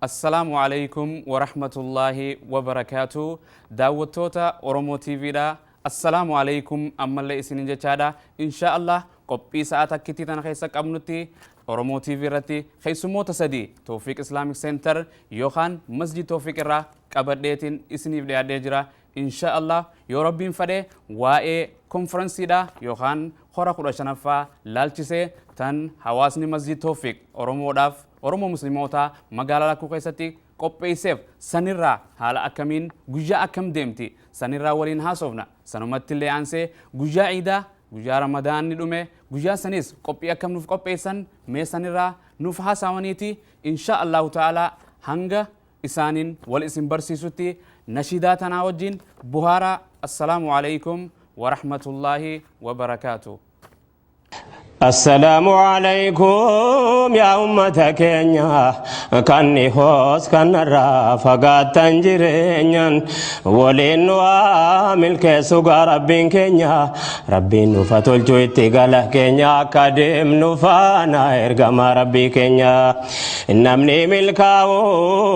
السلام عليكم ورحمة الله وبركاته دعوتوتا أورومو تي في دا السلام عليكم أما اللي إسنين جادا إن شاء الله قبي ساعتك كتي تنخيسك أمنتي أورومو تي في رتي خيسمو تسدي توفيق إسلاميك سنتر يوخان مسجد توفيق الرا قبرديتين إسنين بدي أدجرا إن شاء الله يا ربي فدي وائي كونفرنسي دا يوخان خورا خورا شنفا لالچسي تن حواسني مسجد توفيق أورومو داف Oromoo Musliimoota magaalaa lakkuu keessatti qopheesseef sanirraa haala akkamiin guyyaa akkam deemti sanirraa waliin haasofna sanumatti illee aansee guyyaa Iidaa guyyaa Ramadaanni dhume guyyaa sanis qophii akkam nuuf qopheessan mee sanirraa nuuf haasawaniiti insha Allahu ta'ala hanga isaaniin wal isin barsiisutti nashiidaa tanaa wajjin buhaara assalaamu alaykum wa rahmatullaahi wa barakaatuh. السلام عليكم يا أمة كينيا كاني هوس كان رافقات تنجرين ولين وامل كيسوغا ربين كينيا ربين نفتول جويتي غاله كينيا كادم نفانا إرغما ربي كينيا نمني ملكاو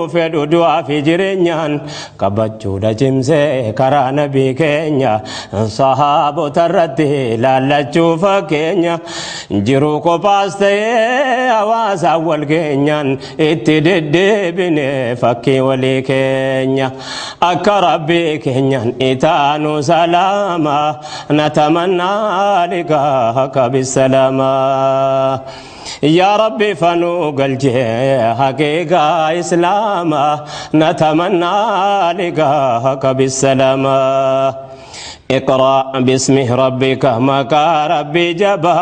فدو دعا في جرينيان كبجو دا جمسي كرا نبي كينيا صحابو تردي لالجو فكينيا jiru kophaas ta'ee hawaasa wal keenyaan itti deddeebine fakkii walii keenya akka rabbii keenyaan itaanu salaama natamannaa liqaaka bisalaama يا ربي فنو قلجي حقيقة إسلاما نتمنى لقاك بالسلامة اقرأ باسم ربك مكا ربي جبا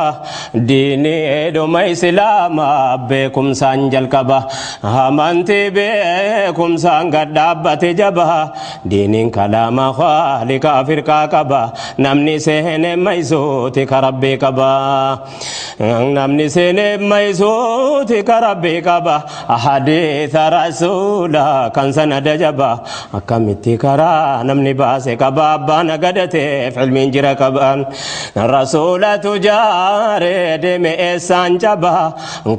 ديني دوم إسلاما بكم سانجل كبا همانتي بكم سانجل دابت جبا دين كلام خالق فرقا كبا نمني سهن ميزوتي كربي كبا نمني سهن ميزوتي كربي كبا حديث رسولا كان سند جبا أكمتي كرا نمني باسي كبا بانا قدت في علم جرى كبان رسول تجار دم إسان جبا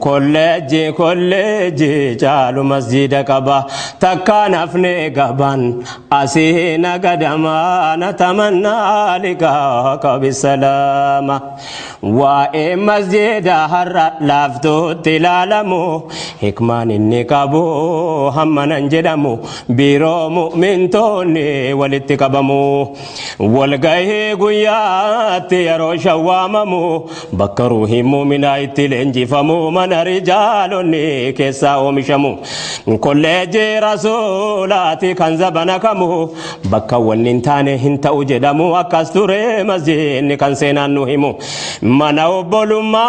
كل جي جالو مسجد كبا تكان أفني كبان أسينا قدما نتمنى لقاك بالسلامة وإن مسجد هر لافتو تلالمو حكمان النكابو همنا نجدمو بيرو مؤمن توني والاتكابمو والغاي غيات يرو شواممو بكرو همو من ايتلنجي فمو من رجالني كسا ومشمو كولج رسولاتي كان زبنكمو بكا ولنتاني هنت وجدمو اكستوري مسجد كان سينانو همو منو بولما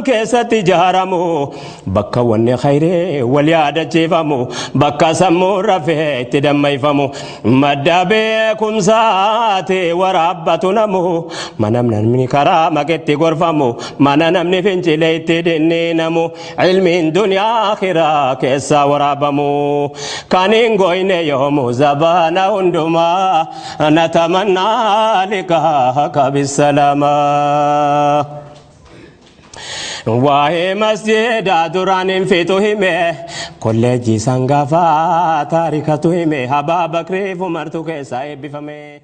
كسا تجارمو بكا ولن خيري ولياده جيفمو بكا سمو رفيت دمي فمو مدابيكم ساتي ورابتو نمو منامنا من كرامة كتي غرفمو منامنا فينجي ليتي ديني نمو علم دنيا آخرة كيسا ورابمو كانين غويني يومو زبانا هندما نتمنى لقاك بالسلامة واهي مسجد دوران في توهمه كولجي سانغافا تاريخ توهمه هبا بكري فمرتو كيسا بفمه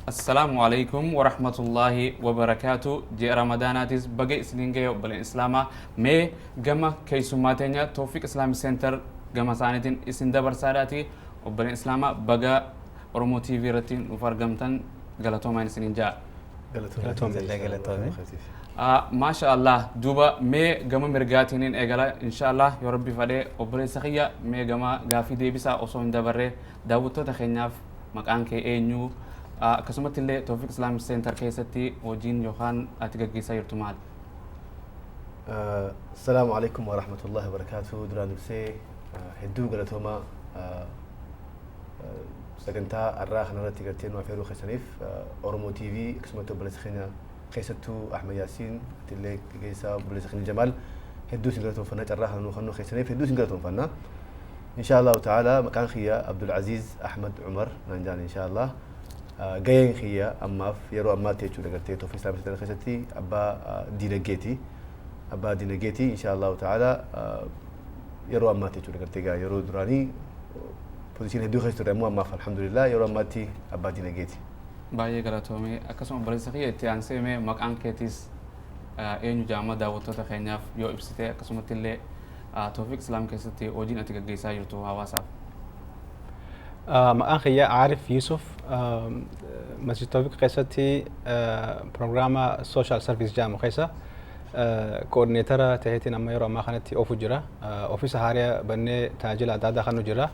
السلام عليكم ورحمة الله وبركاته جاء رمضاناتيس بقى سنين جاي وبلين إسلاما مي جمع كيسوماتينيا توفيق إسلامي سنتر جمع سانتين إسن دبر ساداتي وبلين إسلاما بقى أورومو تي في رتين وفرقمتن غلطو ماين سنين جاء ما شاء الله دوبا مي جمع مرقاتين إجلا إن شاء الله يا ربي فدي وبلين سخية مي جمع غافي دي بيسا أصون دبره داوتو تخيناف مكان كي إنيو كسمت اللي توفيق إسلام سنتر كيستي وجين يوخان أتجي سير تمال. السلام عليكم ورحمة الله وبركاته دران بسي هدو قلتهما سكنتا الراخ نرتي قلتين وفيرو خسنيف أورمو تي في كسمتو بلسخينا خيستو أحمد ياسين تلي كيسا بلسخين جمال هدو سنقلتهم فنا الراخ نخنو خسنيف هدو سنقلتهم فنا إن شاء الله تعالى مكان خيا عبد العزيز أحمد عمر ننجان إن شاء الله جاين خيا أما في يرو أما تيجو دقتي توفي سلام سنتر خيستي أبا ديلجيتي أبا دينجيتي إن شاء الله تعالى يرو أماتي شو نقدر تيجا يرو دراني بوزيشن هدو خير ترى مو أما الحمد لله يرو أماتي أبا دينجيتي baay'ee galatoomee akkasuma barreessa kiyya itti aanseemee maqaan keetiis eenyu jaama daawwattoota keenyaaf yoo ibsite akkasumatti illee Tawfiq Islaam keessatti hojiin ati gaggeessaa jirtu hawaasaaf. maqaan kiyya Aarif Yusuf Masjid Tawfiq keessatti pirogiraama social service jaamu keessa koordineetara taheetiin amma yeroo ammaa kanatti oofu jira. Ofiisa haaraa bannee tajaajila adda addaa kanu jira.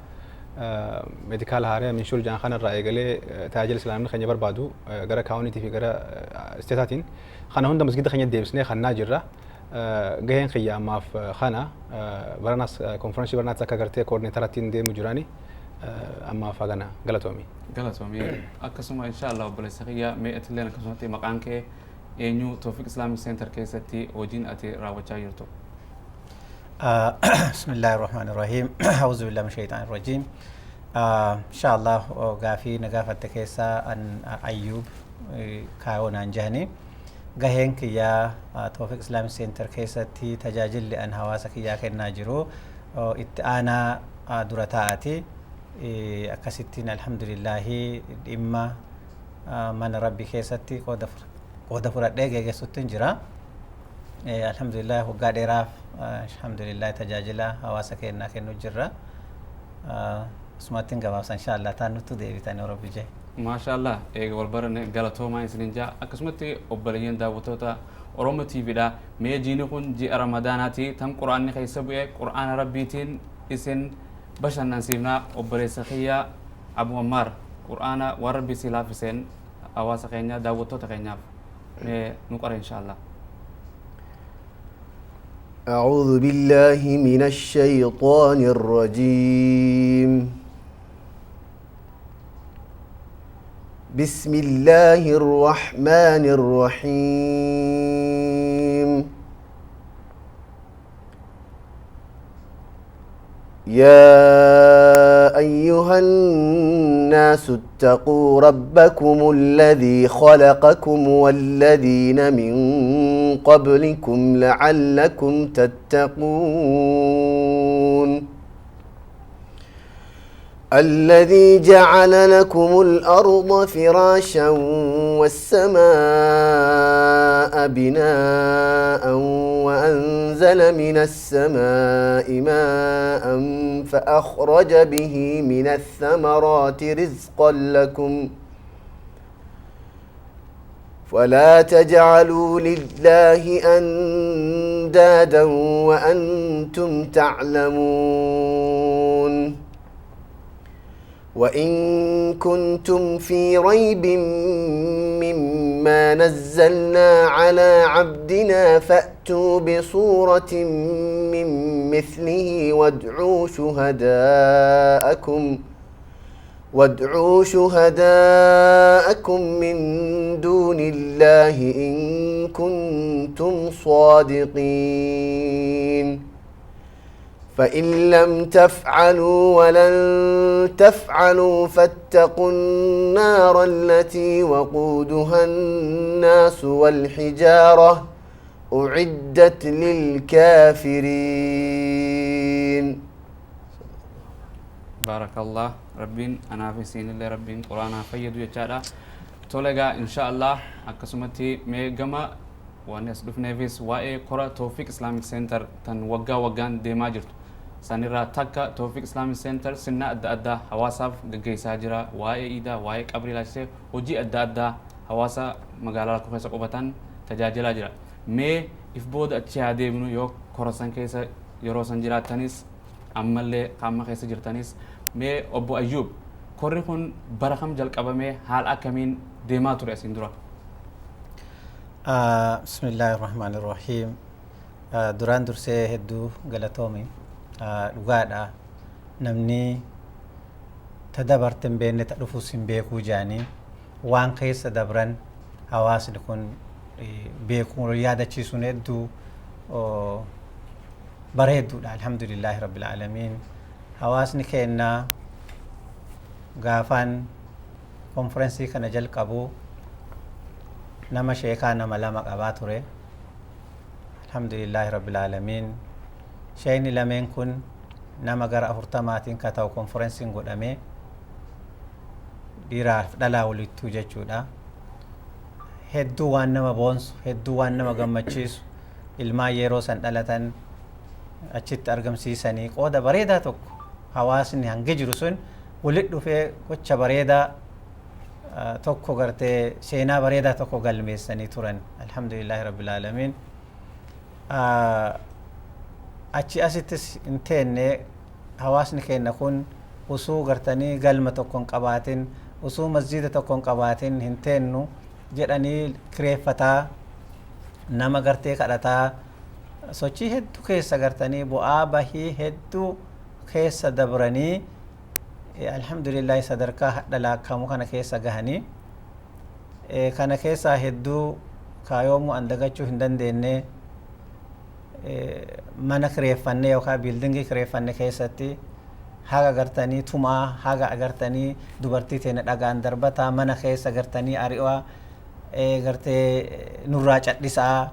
Medikaala haaraa minshuul jaan kanarraa eegalee tajaajila islaamni keenya barbaadu gara kaawunitii fi gara isteetaatiin kana hunda masgida keenya deebisnee kannaa jirra. Gaheen kiyya ammaaf kana baranaas konfiraansii baranaas akka gartee koordineetarattiin deemu jiraani ammaaf hagana galatoomii. Galatoomii akkasuma inshaallah obboleessa kiyya mee itilleen akkasumatti maqaan kee eenyu Tawfiq Islamic Center keessatti hojiin ati raawwachaa jirtu. بسم الله الرحمن الرحيم أعوذ بالله من الشيطان الرجيم إن شاء الله غافي نغافة كيسا أن أيوب كاونا جهني غهين كيا توفيق إسلامي سنتر كيسا تي تجاجل لأن هواسا كيا كنا جرو أنا درتاتي أكستين الحمد لله إما من ربي كيسا تي قد فرد ديجي ستين جرا الحمد لله وقادراف الحمد لله تجاجلا هواسا كنا كنو جرا سماتين غباس إن شاء الله تانو تدي بتاني ربي جاي ما شاء الله والبرن غلطوما يسنجا akkasumatti obboleeyyan daawwattoota Oromo TV dha mee jiini kun ji'a Ramadaanaati tan Qur'aanni keessa bu'e Qur'aana Rabbiitiin isin bashannansiifna obboleessa kiyya Abu Ammar Qur'aana waan Rabbi si laafiseen hawaasa keenya daawwattoota keenyaaf mee nu qara inshallah. أعوذ بالله من الشيطان الرجيم بسم الله الرحمن الرحيم يا أيها الناس اتقوا ربكم الذي خلقكم والذين من قبلكم لعلكم تتقون الذي جعل لكم الأرض فراشا والسماء بناء وأنزل من السماء ماء فأخرج به من الثمرات رزقا لكم فلا تجعلوا لله أندادا وأنتم تعلمون وإن كنتم في ريب مما نزلنا على عبدنا فأتوا بصورة من مثله وادعوا شهداءكم من دون الله إن كنتم صادقين فإن لم تفعلوا ولن تفعلوا فاتقوا النار التي وقودها الناس والحجارة أعدت للكافرين. بارك الله ربين أنا في سين الله ربين قرآن فيدو يجارا تولغا إن شاء الله أكسمتي ميجما وناس دفنيفيس واي قرى توفيق إسلامي سنتر تن وغان ديما جرت سنرا تكا توفيق إسلامي سنتر سنة أدى حواسف جي ساجرا واي إيدا واي قبري لاشي وجي أدى حواسا مقالا كوفيسا قبطان تجاجلا جرا مي إفبود أتشاهدي منو يوك كورسان كيسا يروسان جراتانيس أمالي قامة كيسا جرتانيس مي أبو أيوب كوريكون برخم جل قبامي حال أكمين ديما توري سندرا. بسم الله الرحمن الرحيم دران درسي هدو غلطومي لغادا نمني تدبرتن بين تدفو سنبيكو جاني وان قيس دبران حواس لكون بيكو ريادة چيسون هدو برهدو الحمد لله رب العالمين حواس نكينا غافان كونفرنسي كان جل قبو nama sheekaa nama lama qabaa ture الحمد لله رب العالمين شيني لمن كن نما غرا فرتماتين كتاو كونفرنسين غدامي ديرا دلا وليتو جچودا hedduu waan nama boonsu hedduu waan nama gammachiisu ilmaa yeroo san dhalatan achitti argamsiisanii qooda bareedaa tokko hawaasni hange jiru sun walitti dhufee gocha bareedaa tokko gartee seenaa bareedaa tokko galmeessanii turan alhamdulillahi rabbil aalamiin achi asittis hin teenne hawaasni keenya kun usuu gartanii galma tokko hin qabaatin usuu masjiida tokko hin qabaatin hin teennu jedhanii kireeffataa nama gartee kadhataa sochii hedduu keessa gartanii bu'aa bahii hedduu keessa dabranii alhamdulillahi sadarkaa hadha laakkamu kana keessa gahanii kana keessaa hedduu kaayoomu an dagachuu hin dandeenye mana kireeffanne yookaan biildingii kireeffanne keessatti haga gartanii tumaa haga agartanii dubartii teena dhagaan darbataa mana keessa gartanii ari'aa gartee nurraa cadhisaa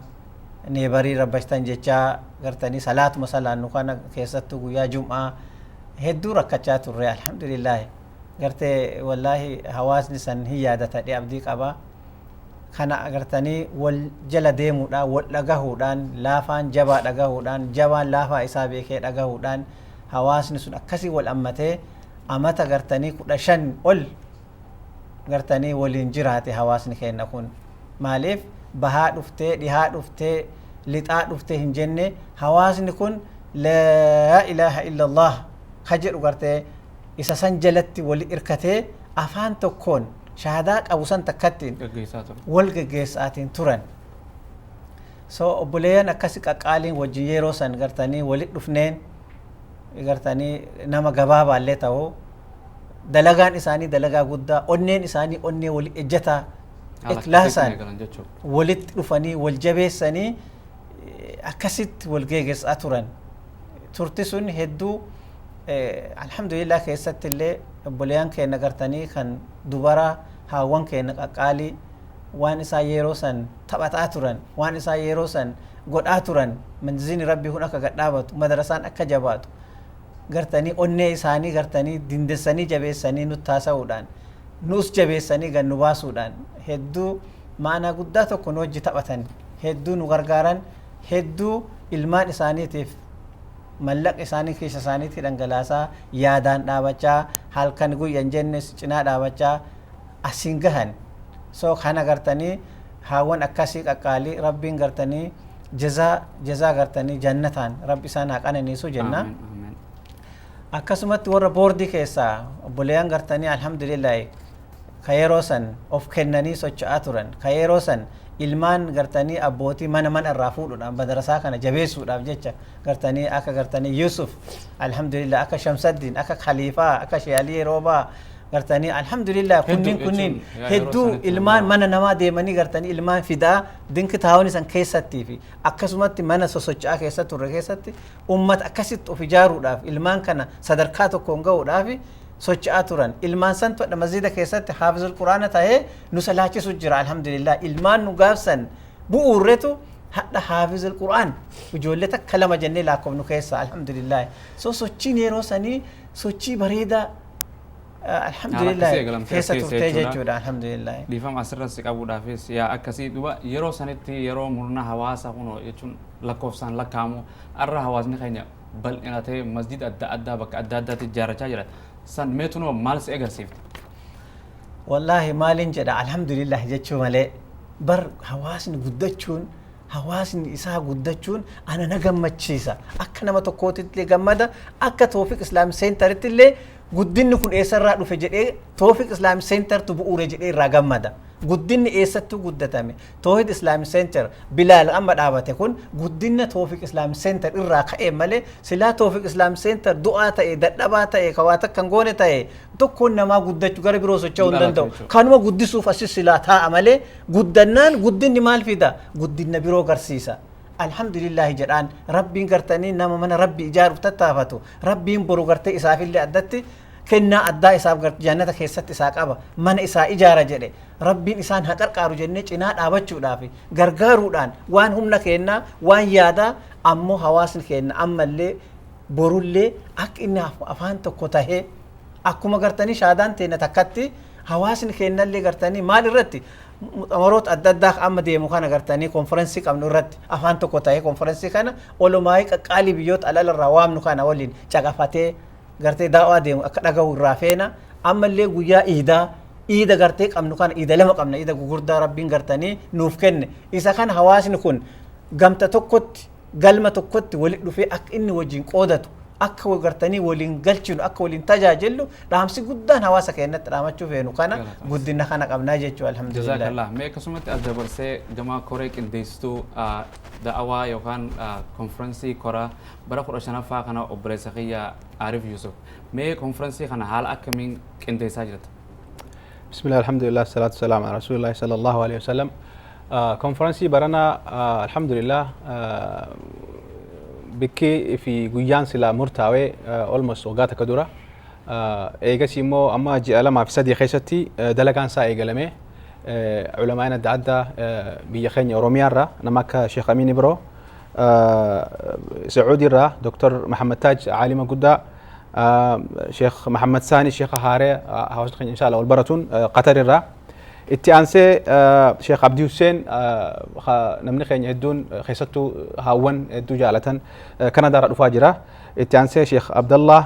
neebarii rabbashtan jechaa gartanii salaatuma salaannu kana keessattuu guyyaa jum'aa hedduu rakkachaa turre alhamdulillahi gartee wallaahi hawaasni san hin yaadatadhe abdii qaba kana agartanii wal jala deemuudhaan wal dhagahuudhaan laafaan jabaa dhagahuudhaan jabaan laafaa isaa beekee dhagahuudhaan hawaasni sun akkasii wal ammatee amata gartanii 15 ol gartanii waliin jiraate hawaasni keenya kun maaliif bahaa dhuftee dhihaa dhuftee lixaa dhuftee hin jenne hawaasni kun laa ilaaha illallah ka jedhu gartee isa san jalatti wali irkatee afaan tokkoon shahaadaa qabu san takkattiin wal geggeessaatiin turan so obboleeyyan akkasi qaqqaaliin wajjin yeroo san gartanii walit dhufneen gartanii nama gabaabaallee ta'uu dalagaan isaanii dalagaa guddaa onneen isaanii onnee wali ejjataa ikhlaasaan walitti dhufanii wal jabeessanii akkasitti wal geggeessaa turan turti sun hedduu alhamdulillah keessatti illee obboleeyyan keenya gartanii kan dubara haawwan keenya qaqqaalii waan isaa yeroo san taphataa turan waan isaa yeroo san godhaa turan manziini rabbii kun akka gadhaabatu madrasaan akka jabaatu gartanii onnee isaanii gartanii dindessanii jabeessanii nutti taasisuudhaan nus jabeessanii gannu baasuudhaan hedduu maanaa guddaa tokko nu wajji taphatan hedduu nu gargaaran hedduu ilmaan isaaniitiif mallaq isaanii keessa isaaniitti dhangalaasaa yaadaan dhaabachaa halkan guyyan jennes cinaa dhaabachaa asiin gahan so kana gartanii haawwan akkasii qaqqaalii rabbiin gartanii jazaa gartanii jannataan rabbi isaan haa qananiisu jenna akkasumatti warra boordii keessaa obboleeyyan gartanii alhamdulillah ka yeroo san of kennanii socho'aa turan ka yeroo san ilmaan gartanii abbootii mana irraa fuudhuudhaan madarasaa kana jabeessuudhaaf jecha gartanii akka gartanii Yusuf alhamdulillah akka Shamsaddin akka Khaliifaa akka Sheeyalii Roobaa gartanii alhamdulillah kunniin hedduu ilmaan mana namaa deemanii gartanii ilmaan fidaa dinki taawun isan keessattii fi akkasumatti mana sosocho'aa keessatti turre keessatti ummata akkasitti of ijaaruudhaaf ilmaan kana sadarkaa tokkoon ga'uudhaaf socho'aa turan ilmaan san todha masjiida keessatti haafizul quraana ta'ee nu salaachisu jira alhamdulillah ilmaan nu gaafsan bu'uurretu hadha haafizul quraan ijoollee takka lama jennee lakkoofnu keessa alhamdulillah so sochiin yeroo sanii sochii bareedaa alhamdulillah keessa turtee jechuudha alhamdulillah dhiifama asirratti qabuudhaafis yaa akkasii duba yeroo sanitti yeroo murna hawaasa kunoo jechuun lakkoofsaan lakkaamu arra hawaasni keenya bal'inatee masjid adda addaa bakka adda addaatti ijaarrachaa jira san meetunoo maal si agarsiifte wallahi maalin jedha alhamdulillah jechuu malee bar hawaasni guddachuun hawaasni isaa guddachuun ana na gammachiisa akka nama tokkootti gammada akka Tawfiq Islamic Centeritti illee guddinni kun eessarraa dhufe jedhee Tawfiq Islamic Center tu bu'uure jedhee irraa gammada guddinni eessattuu guddatame Tawhid Islamic Center Bilaal amma dhaabate kun guddinna Tawfiq Islamic Center irraa ka'ee malee silaa Tawfiq Islamic Center du'aa ta'e dadhabaa ta'e kawaata kan goone ta'e tokkoon namaa guddachuu gara biroo socho'uu hin danda'u kanuma guddisuuf asis silaa taa'a malee guddannaan guddinni maal fida guddinna biroo garsiisa alhamdulillah jedhaan rabbiin gartanii nama mana rabbi ijaaruuf tattaafatu rabbiin boru gartee isaafillee addatti كنا أداء إساب جنة كيست إساق أبا من إسا إجارة جري ربي إسان هكر قارو جنة إنات أبتشو دافي غرغارو دان وان هم نكينا وان يادا أمو حواس كينا أما اللي برو اللي أك إني أفان تقوته أكو مغرتني شادان تينا تكتي حواس كينا اللي غرتني مال الرتي مؤتمرات أدداخ أما ديمو كان غرتني كونفرنسي قبل رت أفان تقوته كونفرنسي كان ولو مايك قالي بيوت على الروام نكان ولين شغفته غرتي دعوة ديمو أكدغو رافينا أما اللي قويا إيدا غرتي قمنو كان إيدا لما قمنا إيدا غوردا ربين غرتني نوفكن إذا كان حواس نكون قمت تقوت قلمة تقوت ولد في أك إني وجين قودته أك وغرتني ولين قلتشون أك ولين تجاجلو رامسي قدان حواسك إنت رامتشو فينو كان قدنا كان قمنا جيتشو الحمد لله جزاك الله ما كسمت الجبرسي جماعة كوريك إنديستو دعوة يوكان كونفرنسي كورا برا قرشنا فاكنا أبرزخية عارف يوسف ما كونفرنسي كان حال أكمين إنديسا جرت بسم الله الحمد لله الصلاة والسلام على رسول الله صلى الله عليه وسلم كونفرنسي برنا الحمد لله بكي في جيان سلا مرتاوي almost وقاتا كدورة إيجا سيمو أما جي ألما في سدي خيستي دلقان سا إيجا لمي علماءنا دعدا بيخين روميان را نماك شيخ أمين برو سعودي را دكتور محمد تاج عالم قدا شيخ محمد ثاني شيخ هاري هاوسخين إن شاء الله والبرتون قطر را اتيانسي شيخ عبد الحسين نمني خين يدون خيستو هاون يدو جالة كندا رفاجرة اتيانسي شيخ عبد الله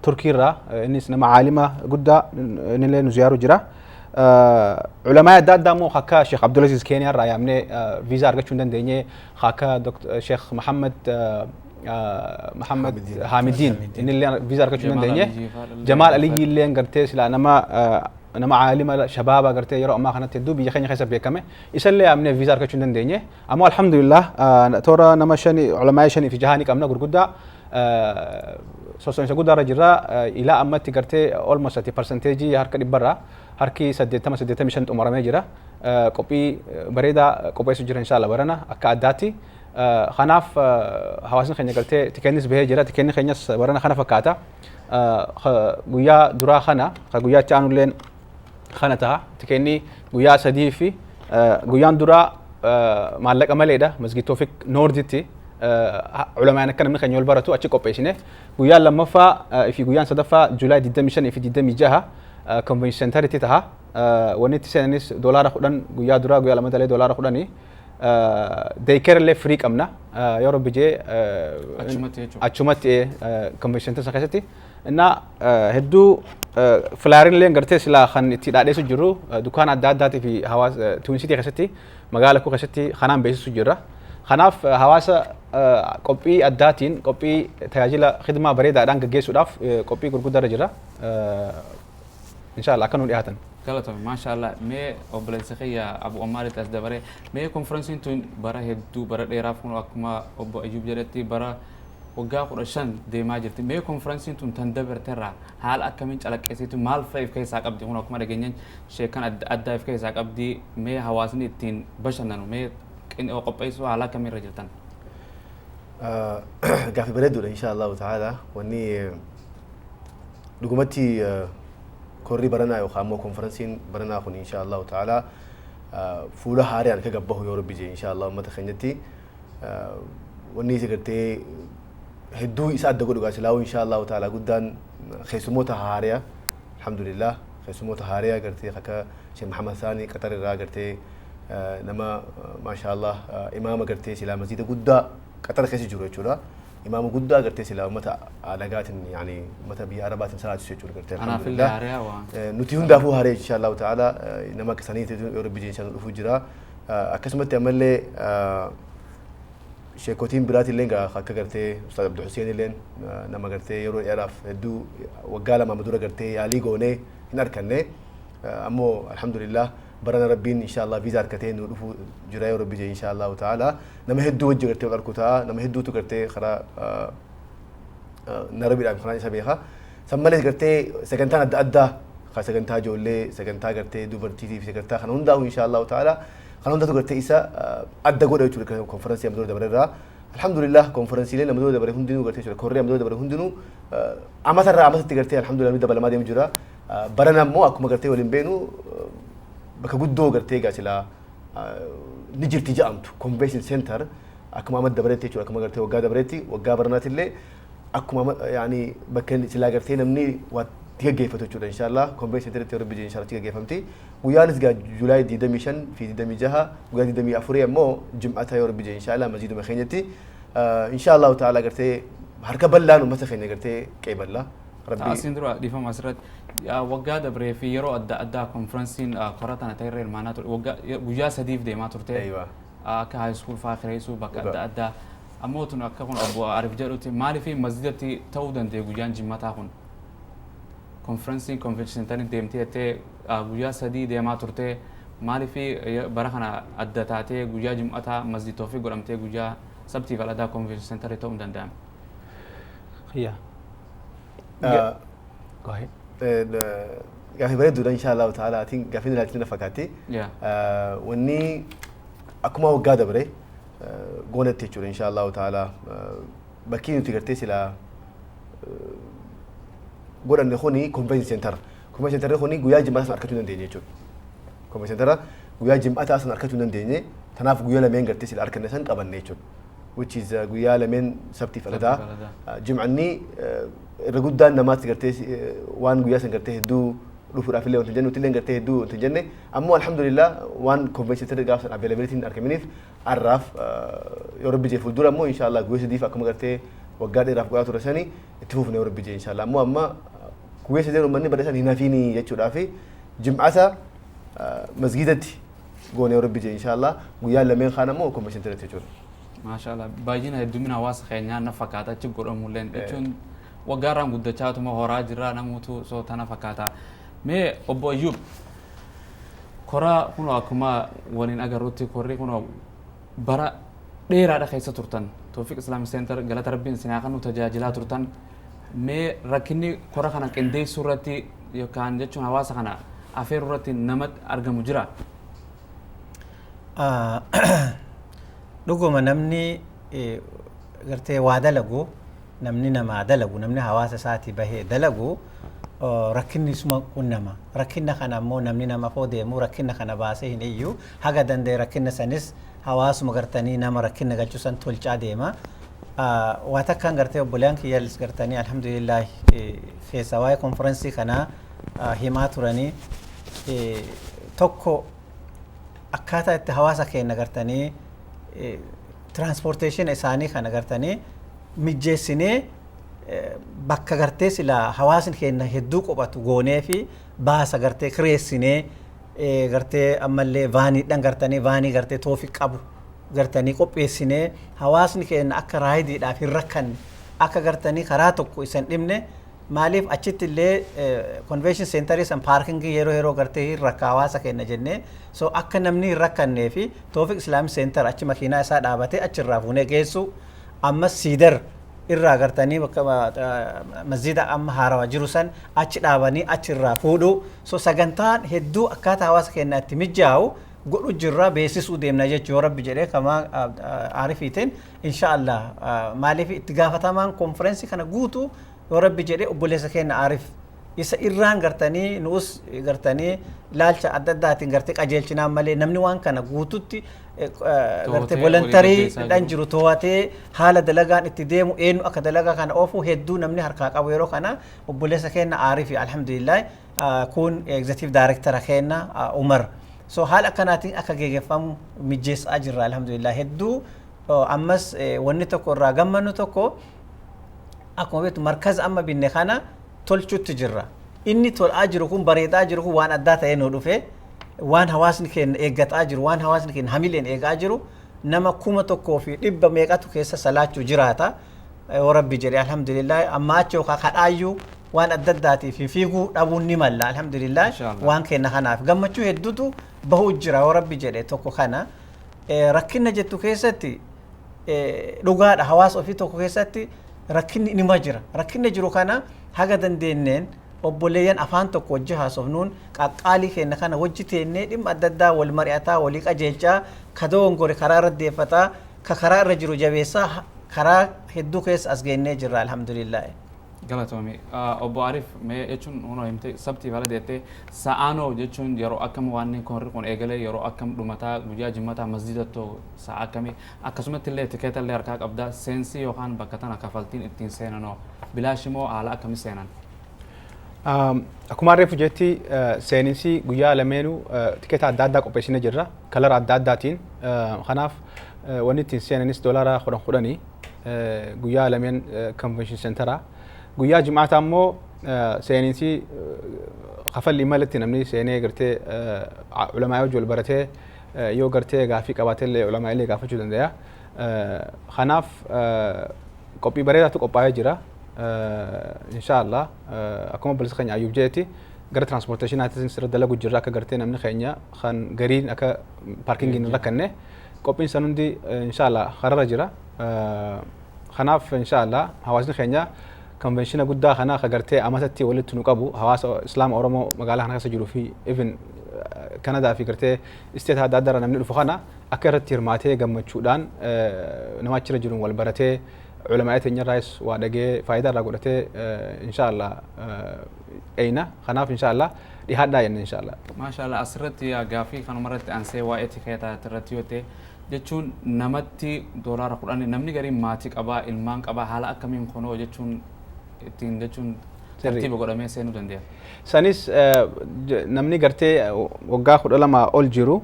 تركي را انيس نما عالمة قدا نلي نزيارو جرا علماء دامو خاكا شيخ عبد العزيز كينيا را يامني فيزا ارغچوندن دني خاكا شيخ محمد حامدين ان اللي فيزا ارغچوندن دني جمال علي اللي انغرتيس لا نما عالم شباب غرتي يرو ما كانت تدو بي خني حساب كما يسلي امني فيزا كچوندن دني اما الحمد لله تورا نما شني علماء شني في جهاني كامنا غرغدا سوسن سغدا رجرا الى امتي غرتي almost 30% هرك دبرا هركي سدتما مشن عمر ما جرا كوبي بريدا كوبي سجر ان شاء الله برنا اكاداتي خناف حواسن خني غرتي تكنس به جرا تكني خنيس برنا خناف كاتا غويا درا خنا غويا تشانو لين خانتها تكني غويا سديفي غويان درا مالك ماليدا مسجد توفيق نوردتي علماء كان من خنيول براتو اتشي كوبيشنه غويا لما فا في غويان صدفا جولاي دي مشن في دي ميجاها كونفنشن سنترتي تها ونيت سنس دولار خدان غويا درا غويا لما دلي دولار خداني ديكر لي فريق امنا يا رب جي اتشمتي كونفنشن تسخيتي እና هدو فلارين لين غرتيس لا خن تي دادي سجرو دكان عدادات في حواس تونسيتي خشتي مغالكو خشتي خنان بيس سجرا خناف حواس كوبي عداتين كوبي تاجيلا خدمه بريده دان گيسو داف كوبي غرغد درجرا ان شاء الله كانوا دياتن كلاتو ما شاء الله مي اوبلسخيا ابو عمار تاسدبري مي كونفرنسين تون برا هدو برا ديرافون اكما ابو ايوب جرتي برا وقا قرشان دي ما جرتي مي كونفرنسين تون تندبر ترى حال اكمن چلقسيتو مال فايف كيس عقبدي هنا كما دغنين شيكان ادا فايف كيس عقبدي مي حواسني تين بشنن مي ان اوقبيسو على كاميرا جرتن قافي بريدو ان شاء الله تعالى وني دغمتي كوري برنا يو خامو كونفرنسين برنا خون ان شاء الله تعالى فولا هاري ان كغبه يو ربي ان شاء الله متخنيتي وني سيغتي هدو يسعد دغدو غاسلاو ان شاء الله تعالى قدان خيسموتا هاريا الحمد لله خيسموتا هاريا غرتي خكا شيخ محمد ثاني قطر را غرتي نما ما شاء الله امام غرتي سلا مسجد قدا قطر خيس جورو چورا امام قدا غرتي سلا متى علاقات يعني متى بيعربات صلاه سيچور غرتي انا في الهاريا نتيون دافو هاريا ان شاء الله تعالى نما كسنيت يوربي ان شاء الله فجرا اكسمت عمل شيكوتين براتي لينغا خاكا غرتي استاذ عبد الحسين لين نما غرتي يرو يعرف دو وقاله ما مدوره غرتي علي غوني نركنه امو الحمد لله برنا ربين ان شاء الله فيزا كتين ودفو جراي ربي ان شاء الله تعالى نما هدو وجه غرتي وركوتا نما هدو تو غرتي خرا نربي دام خنا سبيخا سمالي غرتي سكنتان ادا سكنتا جولي سكنتا غرتي دوبرتي في سكنتا خنوندا ان شاء الله تعالى خلونا نتوقع تيسا أدى قولة يشوف كونفرنس يوم دور دبرة الحمد لله كونفرنسي لنا مدود دبره هندنو قرتي شو كوريا مدود دبره هندنو أما ترى أما تقرتي الحمد لله مدة بلا ما دي مجرا برنا مو أكو ما قرتي ولين بينو بكبود دو قرتي قاتلا نجر تجامتو كونفنشن سنتر أكو ما مد دبرتي شو أكو ما قرتي وقا دبرتي وقا برنات اللي أكو ما يعني بكن تلا قرتي نمني وتيجي فتوشو إن شاء الله كونفنشن سنتر تيجي بيجي إن شاء الله تيجي فهمتي ويانس قا جولاي دي دميشن في دي دمي جها وقا دي دمي أفريقيا مو جمعتها يورب بيجي إن شاء الله مزيد مخينتي إن شاء الله تعالى قرتي هركب بلان وما تخيني قرتي كي بلا ربي تاسين دروا دي فما مسرت يا وقا دبري في يرو أدا كونفرنسين قراتنا تيرير معناته وقا وجا سديف دي ما ترتي أيوة كهاي سكول فاخر يسوع بك أدا أموتنا كهون أبو عارف جالوتي مالي في مسجدتي تودن دي وجان جمعتها هون كونفرنسين كونفنشن تاني ديمتي تي وجا سدي دي ما ترتي مالي في برهنا أدا تاتي وجا جمعتها مسجد توفيق قرمتي وجا سبتي فلا دا كونفنشن سنتر توم دندام هي go ahead قافي بريد إن شاء الله تعالى تين قافين لاتنا فكاتي وني أكما وقادة بري قونة تيجور إن شاء الله تعالى بكين تقرتي سلا قول أن خوني كونفنشن سنتر كونفنشن سنتر خوني قويا جماعة أركتون ديني جو كونفنشن سنتر قويا جماعة أصلا أركتون ديني تناف قويا لمن قرتي سلا أركن نسان قبل نيجو which is قويا لمن سبتي فلدا جمعني رجودان نماذج قرتي وان قويا سن قرتي هدو رفور أفيلي وتجنن وتلين قرتي هدو وتجنن أما الحمد لله وان كونفنشن سنتر قاف سن availability أركمنيف عرف يورب بيجي فودورا مو إن شاء الله قويا سديف أكما قرتي وقادي رف قويا ترساني اتفوفنا يورب بيجي إن شاء الله مو أما قويا سدير ومني بدرسان هنا فيني يجوا رافي جمعة مسجدتي قوني يورب بيجي إن شاء الله قويا لمن خانة مو كونفنشن سنتر تجور ما شاء الله باجينا الدمنا واس خيرنا نفكاتا تجور أمولين إتشون وقارن قد جاتو ما هراج را نموتو صوتنا فكاتا مي أبو أيوب كورا كنا أكما ولين أجروتي كوري كنا برا دير ada kaisa turtan توفيق إسلامي سنتر قالت ربين سناقن وتجاجلات turtan مي ركني كورا كنا كندي سورتي يكان جتشون هواس كنا أفير رتي نمت أرجع مجرا dhuguma namni gartee waa dalagu namni namaa dalagu namni hawaasa isaatii bahee dalagu rakkinni isuma qunnama rakkinna kana ammoo namni nama foo deemu rakkinna kana baasee hin iyyu haga dandee rakkinna sanis hawaasuma gartanii nama rakkinna galchusan tolchaa deema waa takkaan gartee obboleen kiyyaalis gartanii alhamdulillah keessa waa'ee konferensii kana himaa turanii tokko akkaataa itti hawaasa keenya gartanii transportation isaanii kan agartanii mijjeessinee bakka gartee sila hawaasni keenya hedduu qophatu goonee fi baasa gartee kireessinee gartee ammallee vaaniidhaan gartanii vaanii gartee toofiq qabu gartanii qopheessinee hawaasni keenya akka raayidiidhaaf hin rakkanne akka gartanii karaa tokko isan dhibne maaliif achitti illee convention centerii san paarkingii yeroo gartee hin rakka hawaasa keenya jennee so akka namni hin rakkannee fi Toofiq Islamic Center achi makiinaa isaa dhaabatee achirraa fuunee geessu ammas siidar irraa gartanii bakka masjida amma haarawaa jiru san achi dhaabanii achirraa fuudhu so sagantaan hedduu akkaataa hawaasa keenyaatti mijaa'u godhu jirra beesisuu deemna jechuu rabbi jedhee kama aarifiitiin inshaallah maaliif itti gaafatamaan konferensii kana guutuu rabbi jedhee obboleessa keenya aarif isa irraan gartanii nuus gartanii laalcha adda addaatiin gartee qajeelchinaan malee namni waan kana guututti gartee volontarii dhan jiru to'atee haala dalagaan itti deemu eenyu akka dalagaa kana oofu hedduu namni harkaa qabu yeroo kana obboleessa keenya aarifi alhamdulillah kun executive director keenya Umar so haala akkanaatiin akka geggeeffamu mijjeessaa jirra alhamdulillah hedduu ammas wanni tokko irraa gammannu tokko akkuma beektu markaza amma binne kana tolchuutti jirra inni tol'aa jiru kun bareedaa jiru kun waan addaa ta'ee nuu dhufe waan hawaasni keenya eeggataa jiru waan hawaasni keenya hamileen eegaa jiru nama 1,100 meeqatu keessa salaachuu jiraata yoo rabbi jedhee alhamdulillah amma achoo kadhaayyuu waan adda addaatii fi fiiguu dhabuun ni malla alhamdulillah waan keenya kanaaf gammachuu hedduutu bahuu jira yoo rabbi jedhee tokko kana rakkina jettu keessatti dhugaadha hawaasa ofii tokko keessatti rakkinni nima jira rakkinni jiru kana haga dandeenneen obboleeyyan afaan tokko wajji haasofnuun qaqqaalii keenya kana wajji teennee dhimma adda addaa wal mari'ataa walii qajeelchaa kadoon gore karaa irra deeffataa كخراء الرجل جبيسة خراء هدو كيس أسجيني جرا الحمد لله galatoomii obbo Arif mee jechuun hunoo himte sabtii bala deettee sa'aanoo jechuun yeroo akkam waan konri kun eegalee yeroo akkam dhumataa guyyaa jimmataa masjidatoo sa'a akkamii akkasumatti illee tikeeta illee harkaa qabdaa seensii yookaan bakka tana kafaltiin ittiin seenanoo bilaashimoo haala akkamii seenan. Akkuma reefu jetti seeninsi guyyaa lameenuu tikeeta adda addaa qopheessinee jirra kalara adda addaatiin kanaaf wanni ittiin seenanis doolaara 10 guyyaa lameen convention centeraa guyyaa jimaataa immoo seeninsi kafalli malatti namni seenee gartee ulamaa wajjin wal baratee yoo gartee gaafii qabaatee illee ulamaa illee gaafachuu danda'a. Kanaaf qophii bareedaatu qophaa'ee jira. Inshaallah akkuma bilisa keenya Ayyuub jeetti gara transportationaatiin sirra dalagu jirra akka gartee namni keenya kan gariin akka paarkingiin irra kanne qophiin san hundi inshaallah kararra jira. Kanaaf inshaallah hawaasni keenya konvenshiina guddaa kana akka gartee amatatti walitti nu qabu hawaasa islaama oromoo magaalaa kana keessa jiruu fi even kanadaa fi gartee isteet adda addaa namni dhufu kana akka irratti hirmaatee gammachuudhaan nama achirra jiruun wal baratee علماء تنجرائس وادجى فائدة رغودته إن شاء الله أينا خناف إن شاء الله لهذا إن شاء الله ما شاء الله أسرت يا جافي خانم مرت أنسي وائتي كيتا ترتيوته جتشون نمتي دولار قرآن نمني قريب ماتك أبا المانك أبا حالا كمين خنو جتشون تين جتشون ترتيب قرآن سينو دنديا سانيس نمني قرتي وقا خد لما أول جيرو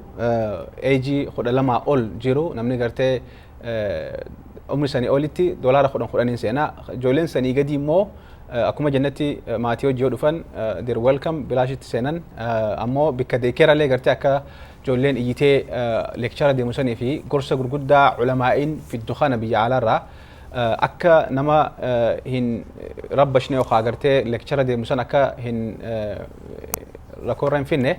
أيجي خد لما أول جيرو نمني قرتي عمر سني أولتي دولار خدن سنة جولين سني قديم مو أكما جنتي ماتيو جودفن دير ويلكم بلاجت سنن أمو بكديكير اللي قرتي أكا جولين يجي لكشارة دي مسني في قرصة قرقودة علماءين في الدخان بيجي على الرا أكا نما هن ربشني وخا قرتي لكشارة دي مسن أكا هن ركورين فينه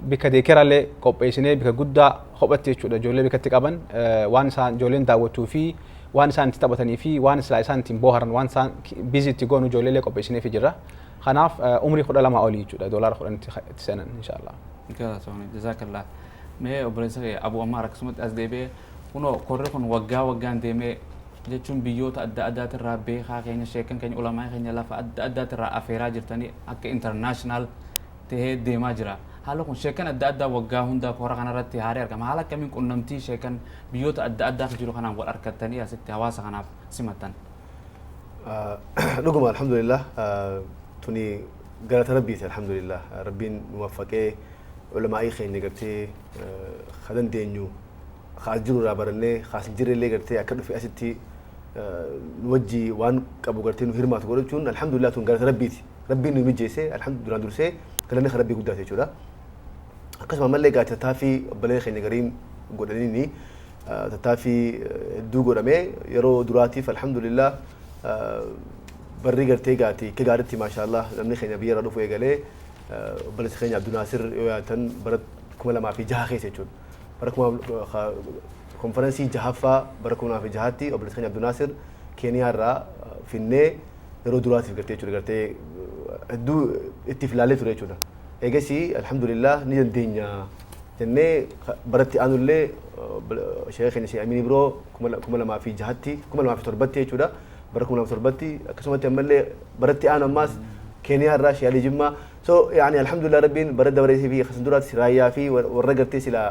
بكديكير اللي قبيسني بكجودة خبرتي شو ده جولين بكتكابن وان سان جولين دعوتو في وان سان تتابعتني في وان سان تيمبوهرن وان سان بيزي تيجونو جولين اللي قبيسني في جرا خناف عمري خد لما أولي شو ده دولار خدن تسنن إن شاء الله. كذا سووني جزاك الله. ما أبرزه أبو عمار كسمت أزدي به هنو كوركون وجان دمه جتشون بيوت أدى الرابع خاكين شيكن كين علماء كين يلا فأدى الرا أفيرا جرتني أك إنترناشنال تهد دماجرا. هلا كون شيكن أدى وجاهون دا كورا كنا رتي هاري أركام هلا كمين كون نمتي شيكن بيوت أدى خجلو كنا والأركتني أسيت هواس كنا سمتن. نقول الحمد لله توني قالت ربيت الحمد لله ربين موفقه علماء خين نقرتي خدن دينيو خاجرو رابرني خاسجر اللي قرتي أكد في أسيتي نوجي وان كابو قرتي نهرمات قولتون الحمد لله تون قالت ربيت ربين نمجيسه الحمد لله درسه كلامي خربي قداتي شورا قسم ملي قاعد تتافي بلي خين قريم قولني تتافي دو قرامي يرو دراتي فالحمد لله بري قرتي قاتي كقارتي ما شاء الله لمني خين بيرا رفو يقالي بلس خين عبد الناصر يواتن برد كملا ما في جهة خيسي شون بركما كونفرنسي جهافا بركما في جهاتي وبلس خين عبد الناصر كينيا را في الني يرو دراتي قرتي شون قرتي دو اتفلالي تري شون ايجاسي الحمد لله نيجن دنيا جنة برتي أنو اللي شيخ نسي أميني برو كملا ما في جهاتي كملا ما في تربتي شودا بركم لما تربتي كسمة تملي برتي أنا ماس كينيا الراش يالي جمّة يعني الحمد لله ربين برد دوري في خسندورات سرايا في ورقرتي سلا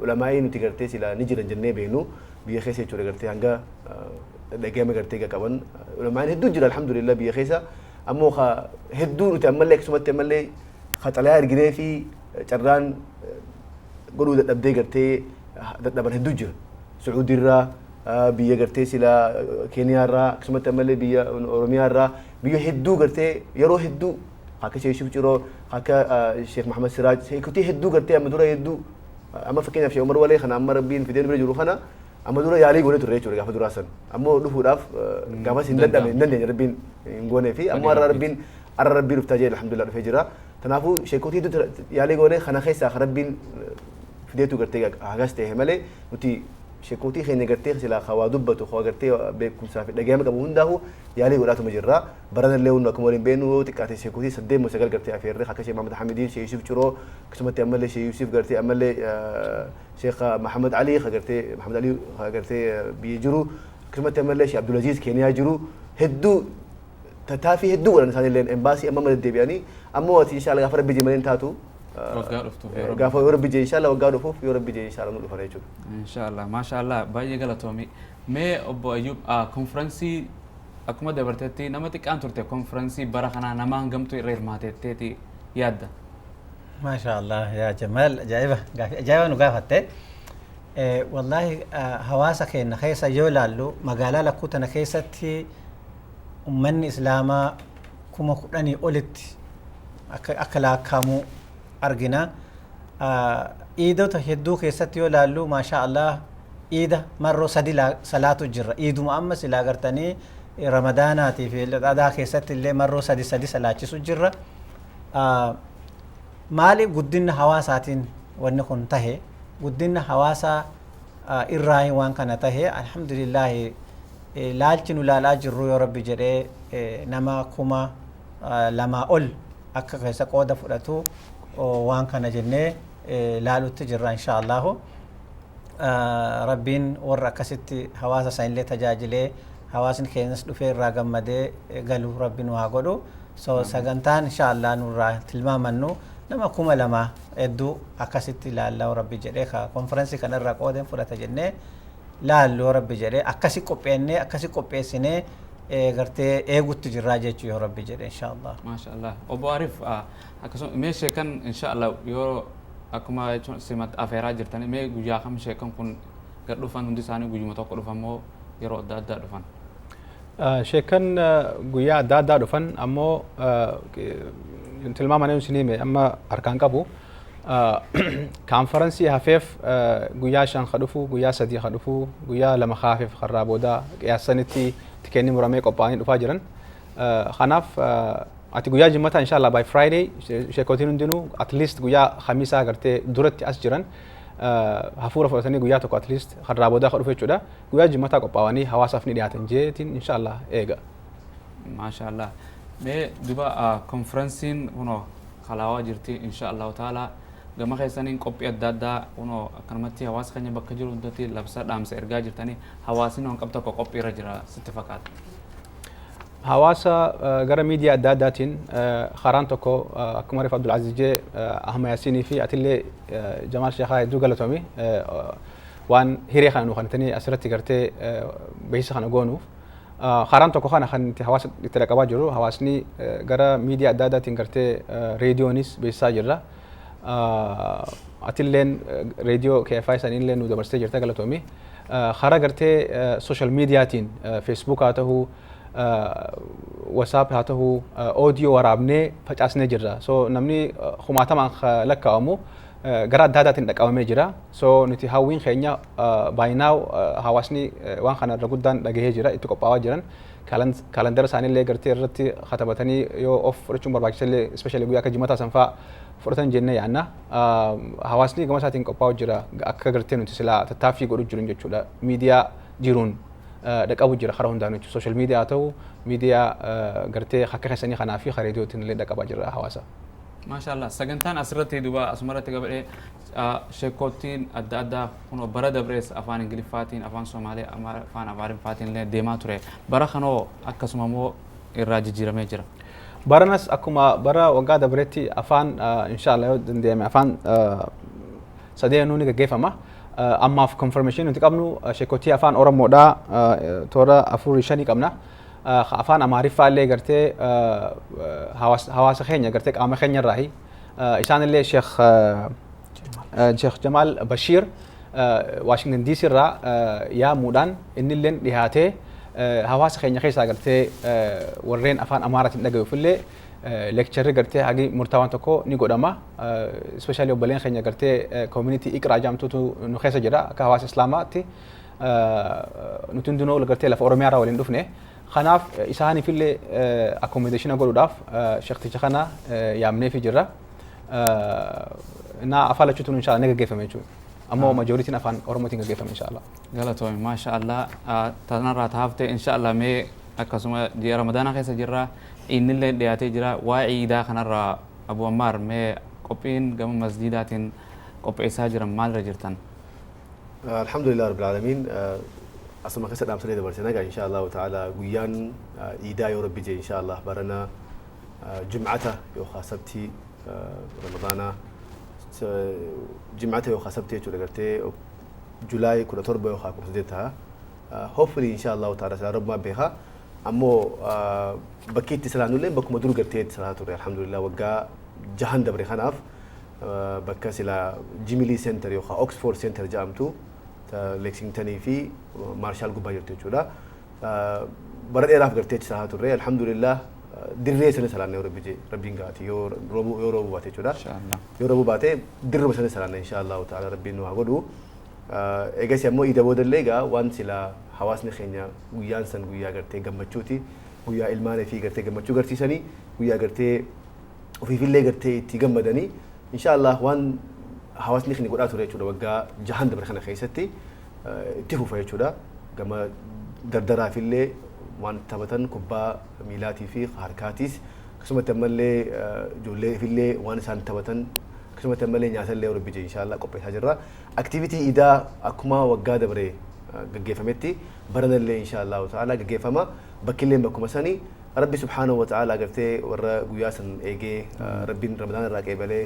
علماءين وتقرتي سلا نجر الجنة بينو بيخيسة شو رقرتي عنجا دقيقة قرتي كمان علماءين هدو جرا الحمد لله بيخيسة أمو خا هدو نتأملك كسمة تملي خطلاء الجنة في جران قولوا دبدي قرتي دبن هدو جرا سعودي الرا بيا قرتي سلا كينيا را كسمة تملي بيا أوروميا را بيا هدو قرتي يرو هدو هكذا شيء شوف جرو هكذا الشيخ محمد سراج كنتي هدو قرتي أما دورا هدو أما فكينا في عمر ولي خنا أما ربين في دين برجرو خنا أما دورا يالي قولي ترى شو رجع فدورا سن أما لفو راف قام سندل نندل ربين نقولي في أما ربين ربين رفتاجي الحمد لله في جرا تنافو شيء كنتي يالي قولي خنا خيسا ربين في ديتو قرتي هكذا استهمله وتي sheekotii keenya gartee silaa hawaa dubbatu hawaa gartee beekumsaa fi dhagahama qabu hundaa'u yaalii godhaatuma jirra. Baranallee hundu akkuma waliin beenu xiqqaate sheekotii 8 gartee afeerree akka Sheekh Mahamad Hamidiin, Sheekh Yusuf Ciroo akkasumatti ammallee Sheekh Yusuf gartee ammallee Sheekh Mahamad Ali gartee Mahamad Ali gartee biyya jiru akkasumatti ammallee Sheekh Abdulaziz Keeniyaa jiru hedduu tattaafii hedduu godhan isaaniillee embaasii amma deddeebi'anii ammoo ati inshaalla gaafa rabbi jee malee taatu gaafa yoo rabbi jee inshaalla waggaa dhufuuf yoo rabbi jee inshaalla nu dhufana jechuudha. Inshallah maashaallah baay'ee galatoomi. Mee obbo Ayyub konfiraansii akkuma dabartetti nama xiqqaan turte konfiraansii bara kanaa nama hangamtu irra hirmaatetteeti yaadda. Maashaallah yaa Jamaal ajaa'iba nu gaafatte. Wallaahi hawaasa keenya keessa yoo ilaallu magaalaa lakkuu tana keessatti ummanni islaamaa 10,000 olitti akka laakkaa'amu argina. Iidota hedduu keessatti yoo ilaallu maashaa Allah iida marroo 3 salaatu jirra. Iiduma amma silaa gartanii ramadaanaatii fi adaa keessatti illee marroo 3 salaachisu jirra. Maali guddina hawaasaatiin wanni kun tahe guddina hawaasaa irraa waan kana tahe alhamdulillahi laalchi nu laalaa jirru yoo rabbi jedhee nama 2,000 ol akka keessa qooda fudhatu waan kana jennee laalutti jirra inshaallahu. Rabbiin warra akkasitti hawaasa isaanillee tajaajilee hawaasni keenyas dhufee irraa gammadee galu rabbi nu haa godhu. So sagantaan inshaallah nurraa tilmaamannu nama 2,000 hedduu akkasitti laallaa rabbi jedhee konfiraansii kanarraa qooda fudhata jennee laallu rabbi jedhee akkasi qopheennee akkasi qopheessinee gartee eegutti jirraa jechuu yoo rabbi jedhe inshaallah. Maashaallah. Obbo Arif akkasuma mee sheekan inshaallah yoo akkuma simat afeeraa jirtanii mee guyyaa kam sheekan kun gad dhufan hundi isaanii guyyuma tokko dhufan moo yeroo adda addaa dhufan? Sheekan guyyaa adda addaa dhufan ammoo tilmaamaan isinii amma harkaan qabu konfiraansii hafeef guyyaa 5 ka dhufu guyyaa 3 ka dhufu guyyaa 2 hafeef karraa booda qiyaassanitti tikeenni muramee qophaa'anii dhufaa jiran. Kanaaf ati guyyaa jimmataa inshallah by Friday sheekotiin hundinuu at least guyyaa khamiisaa gartee duratti as jiran hafuura fudhatanii guyyaa tokko at least karraa booda ka dhufu jechuudha. Guyyaa jimmataa qophaa'anii hawaasaaf ni dhiyaatan jeetiin inshallah eega. Maashaallah. Mee duba konfiraansiin kunoo kalaawaa jirti inshaallahu taala gama keessaniin qophii adda addaa kunoo akkanumatti hawaasa keenya bakka jiru hundatti labsa dhaamsa ergaa jirtanii hawaasni waan qabu tokko qophii irra jira sitti fakkaata. Hawaasa gara miidiyaa adda addaatiin karaan tokko akkuma Reef Abdulaziz jee Ahmad Yaasiinii fi atillee Jamaal Sheekhaa hedduu galatoomi waan hiree kana nu kanatanii asirratti gartee beeksisa kana goonuuf. Karaan tokko kana kan itti hawaasa itti dhaqabaa jiru hawaasni gara miidiyaa adda addaatiin gartee reediyoonis beeksisaa jirra. Atilleen reediyoo KFI saniillee nu dabarsitee jirta galatoomi. Karaa gartee sooshaal miidiyaatiin feesbuuk haa ta'uu WhatsApp haa ta'uu oodiyoo waraabnee facaasnee jirra. So namni kumaatamaan lakkaa'amu gara adda addaatiin dhaqabamee jira. So nuti hawwiin keenya baay'inaa hawaasni waan kana irra guddaan dhagahee jira itti qophaa'aa jiran kaalandara isaaniillee gartee irratti katabatanii yoo of fudhachuun barbaachisallee ispeeshaalii guyyaa akka jimataa sanfaa fudhatan jennee yaadna. Hawaasni gama isaatiin qophaa'u jira akka gartee nuti silaa tattaaffii godhu jiru jechuudha. Miidiyaa jiruun dhaqabu jira karaa hundaan jechuudha. Sooshaal miidiyaa haa ta'u miidiyaa gartee akka keessanii kanaa fi reediyootiin illee dhaqabaa jira hawaasa. Maashaallah sagantaan asirratti duba asumarratti gabadhee sheekottiin adda addaa kunoo bara dabrees afaan ingiliffaatiin afaan somaalee afaan amaariffaatiin illee deemaa ture bara kanoo akkasuma immoo irraa jijjiiramee jira. Baranas akkuma bara waggaa dabreetti afaan inshaallah yoo dandeeme afaan sadeenuu ni gaggeeffama. Ammaaf konfirmeeshinii nuti qabnu sheekottii afaan Oromoodhaa toora 4-5 qabna. Afaan Amaariffaa illee gartee hawaasa keenya gartee qaama keenya irraahi isaan illee Sheekh Jamaal Bashiir Washington DC irraa yaamuudhaan inni illee dhiyaatee hawaasa keenya keessaa gartee warreen afaan Amaaraatiin dhaga'uuf illee leekcharri gartee hagi murtaawaan tokko ni godhama. Ispeeshaalii obboleen keenya gartee koomunitii Iqraa jedhamtutu nu keessa jira akka hawaasa Islaamaatti nuti hundinuu gartee lafa Oromiyaa irraa waliin dhufne. Kanaaf isaaniif illee akkomodeeshina godhuudhaaf sheekticha kana yaamneefii jirra. Afaan lachuutuun inshaallah ni gaggeeffame jechuudha. ammoo majoritiin afaan oromootiin gaggeeffama insha Allah. galatoomi maasha allah tanarraa taafte insha allah mee akkasuma ji'a ramadaana keessa jirra innillee dhiyaatee jira waa ciidaa kanarraa abu ammaar mee qophiin gama masjidaatiin qopheessaa jiran maalirra jirtan alhamdulillah rabbil alamin asuma kasa dhaamsa lee dabarsina gaa insha Allah ta'ala guyyaan iidaa yoo rabbi jee insha Allah barana jum'ata yoo khasabti ramadaana jum'ata yoo khasabti jechuudha gartee julaay 17 yoo khaakumsa hopefully insha Allah ta'ala sala rabbi beeka ammoo bakki itti salaanullee bakkuma dur gartee itti salaatu ture alhamdulillah waggaa jahan dabre kanaaf bakka sila Jubilee Center yoo Oxford Center jedhamtu Lexington fi Marshall gubbaa jirtu jechuudha bara dheeraaf gartee itti salaatu ture alhamdulillah dirree sana salaannee rabbiin gaati yoo roobuu baate jechuudha yoo roobuu baate dirree sana salaannee insha Allah ta'ala rabbiin nu haa godhu eegas ammoo iida boodallee egaa waan sila hawaasni keenya guyyaan san guyyaa gartee gammachuuti guyyaa ilmaanii fi gartee gammachuu garsiisanii guyyaa gartee ofiifillee gartee itti gammadanii insha Allah waan hawaasni keenya godhaa ture jechuudha waggaa jahan dabre kana keessatti itti fufa jechuudha gama dardaraafillee waan taphatan kubbaa miilaatii fi harkaatiis akkasumatti ammallee ijoolleefillee waan isaan taphatan akkasumatti ammallee nyaatallee rabbi jee insha Allah qopheessaa jirra aktivitii iidaa akkuma waggaa dabre gaggeeffametti baranallee insha Allah ta'ala gaggeeffama bakkillee bakkuma sanii rabbi subhaanahu wa ta'ala gartee warra guyyaa san eegee rabbiin ramadaan irraa qeebalee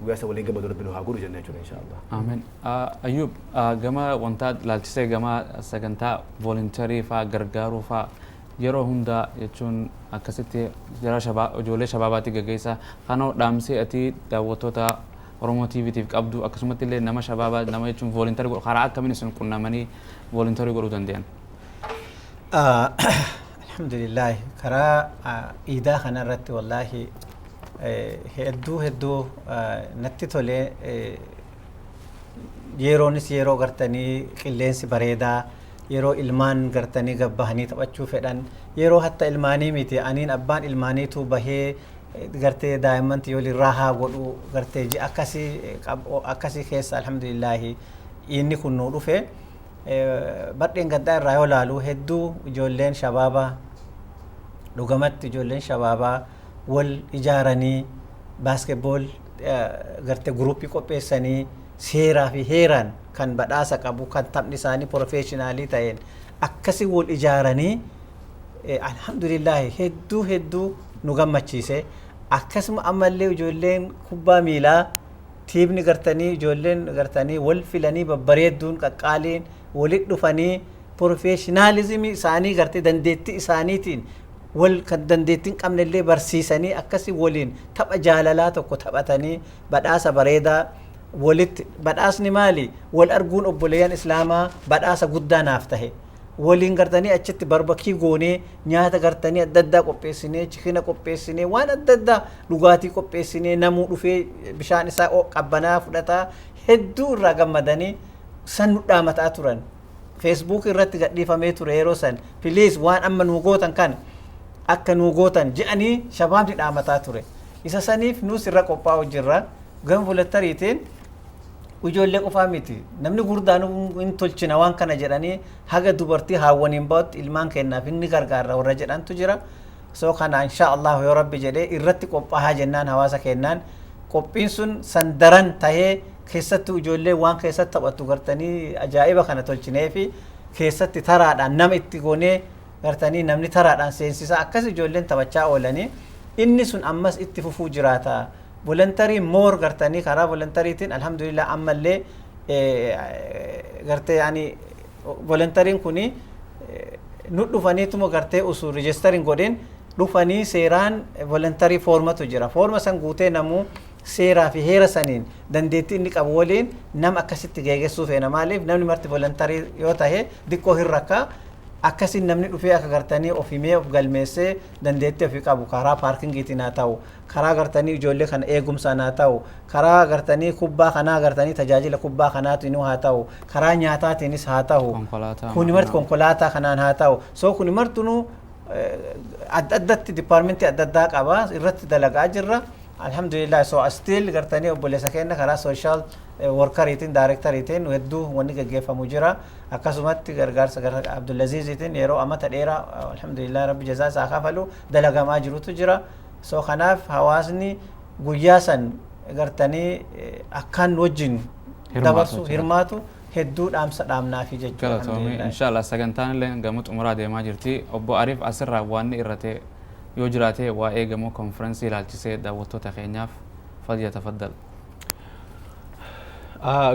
guyyaa san waliin gammadu rabbiin haa godhu jennee jechuudha insha Allah. Amiin. Ayyuub gama wantaa laalchisee gama sagantaa voluntarii fa'aa gargaaruu fa'aa yeroo hundaa jechuun akkasitti ijoollee shabaabaatti gaggeessa kanoo dhaamsee ati daawwattoota Oromoo TVtiif qabdu akkasumatti illee nama shabaabaa nama jechuun voluntarii godhu karaa akkamiin isin qunnamanii voluntarii godhuu danda'an? Alhamdulillah karaa iidaa kanarratti wallaahi hedduu natti tolee yeroonis yeroo gartanii qilleensi bareedaa yeroo ilmaan gartanii gabbahanii taphachuu fedhan yeroo hatta ilmaanii miti aniin abbaan ilmaaniitu bahee gartee daa'immanti yoo lirraa godhu gartee akkasii keessa alhamdulillah inni kun nuu dhufe badheen gaddaa irraa yoo laalu hedduu ijoolleen shabaabaa dhugamatti ijoolleen shabaabaa wal ijaaranii baaskeetbool gartee guruupii qopheessanii seeraa fi heeraan kan badhaasa qabu kan taphni isaanii professionaalii ta'een akkasii wal ijaaranii alhamdulillah hedduu nu gammachiise akkasuma ammallee ijoolleen kubbaa miilaa tiimni gartanii ijoolleen gartanii wal filanii babbareedduun qaqqaaliin walitti dhufanii professionalizimii isaanii gartee dandeettii isaaniitiin wal kan dandeettiin qabnellee barsiisanii akkasii waliin tapha jaalalaa tokko taphatanii badhaasa bareedaa walitti badhaasni maali wal arguun obboleeyyan islaamaa badhaasa guddaa naaf tahe waliin gartanii achitti barbakii goonee nyaata gartanii adda addaa qopheessinee chikina qopheessinee waan adda addaa dhugaatii qopheessinee namuu dhufee bishaan isaa qabbanaa fudhataa hedduu irraa gammadanii san nu dhaamataa turan Facebook irratti gadhiifamee ture yeroo san please waan amma nuu gootan kan akka nuu gootan jedhanii shabaabni dhaamataa ture isa saniif nuus irra qophaa'u jirra gama volontariitiin ijoollee qofaa miti namni gurdaan hin tolchina waan kana jedhanii haga dubartii haawwaniin bahutti ilmaan kennaaf inni gargaarra warra jedhantu jira soo kana insha Allah yoo rabbi jedhee irratti qophaa'aa jennaan hawaasa kennaan qophiin sun sandaran tahee keessatti ijoollee waan keessatti taphattu gartanii ajaa'iba kana tolchinee fi keessatti taraadhaan nama itti goonee gartanii namni taraadhaan seensisaa akkas ijoolleen taphachaa oolanii inni sun ammas itti fufuu jiraata voluntarii moor gartanii karaa volontariitiin alhamdulillah ammallee gartee ani volontariin kuni nu dhufaniituma gartee usu rejistarin godhin dhufanii seeraan voluntarii foormatu jira foorma san guutee namuu seeraa fi heera saniin dandeettii inni qabu waliin nama akkasitti geeggeessuu feena maaliif namni marti voluntarii yoo tahe diqqoo hin rakkaa akkasiin namni dhufee akka gartanii ofimee of galmeessee dandeettii ofii qabu karaa paarkingiitiin haa ta'u karaa gartanii ijoollee kana eegumsaan haa ta'u karaa gartanii kubbaa kanaa gartanii tajaajila kubbaa kanaatiin haa ta'u karaa nyaataatiinis haa ta'u kuni marti konkolaataa kanaan haa ta'u soo kuni martunuu adda addatti dipaarmentii adda addaa qaba irratti dalagaa jirra alhamdulillah so still gartanii obboleessa keenya karaa social workeriitiin directoriitiin hedduu wanni gaggeeffamu jira akkasumatti gargaarsa gara Abdulaziziitiin yeroo amata dheeraa alhamdulillah rabbi jazaa isaa kafalu dalagamaa jirutu jira so kanaaf hawaasni guyyaa san gartanii akkaan wajjin dabarsu hirmaatu hedduu dhaamsa dhaamnaafi jechuudha alhamdulillah inshallah sagantaan illee gamoo xumuraa deemaa jirti obbo Ariif asirraa waan irratee yoo jiraate waa'ee gamoo konferensii ilaalchisee daawwattoota keenyaaf fadhiya tafaddal.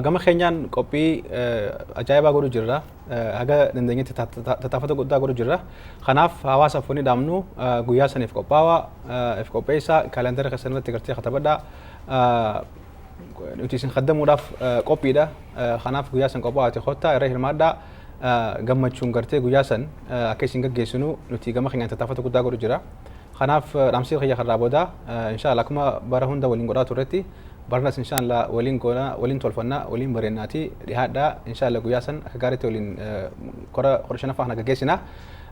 Gama keenyaan qophii ajaa'ibaa godhu jirra. Haga dandeenyetti tattaafata guddaa godhu jirra. Kanaaf hawaasaaf wanni dhaamnu guyyaa saniif qopheessaa kaalendara keessatti gartee katabadhaa. Nuti isin kaddamuudhaaf qophiidha. Kanaaf guyyaa san qophaa'ate kottaa irra hirmaadhaa. Gammachuun gartee guyyaa san akka isin gaggeessinu nuti gama keenyaan tattaafata guddaa godhu jirra. Kanaaf dhaamsii kiyya karraa booda inshallah akkuma bara hunda waliin godhaa turretti barnas inshallah waliin goona waliin tolfannaa waliin bareennaati dhihaadhaa inshallah guyyaa san akka gaariitti waliin qorshana faana gaggeessina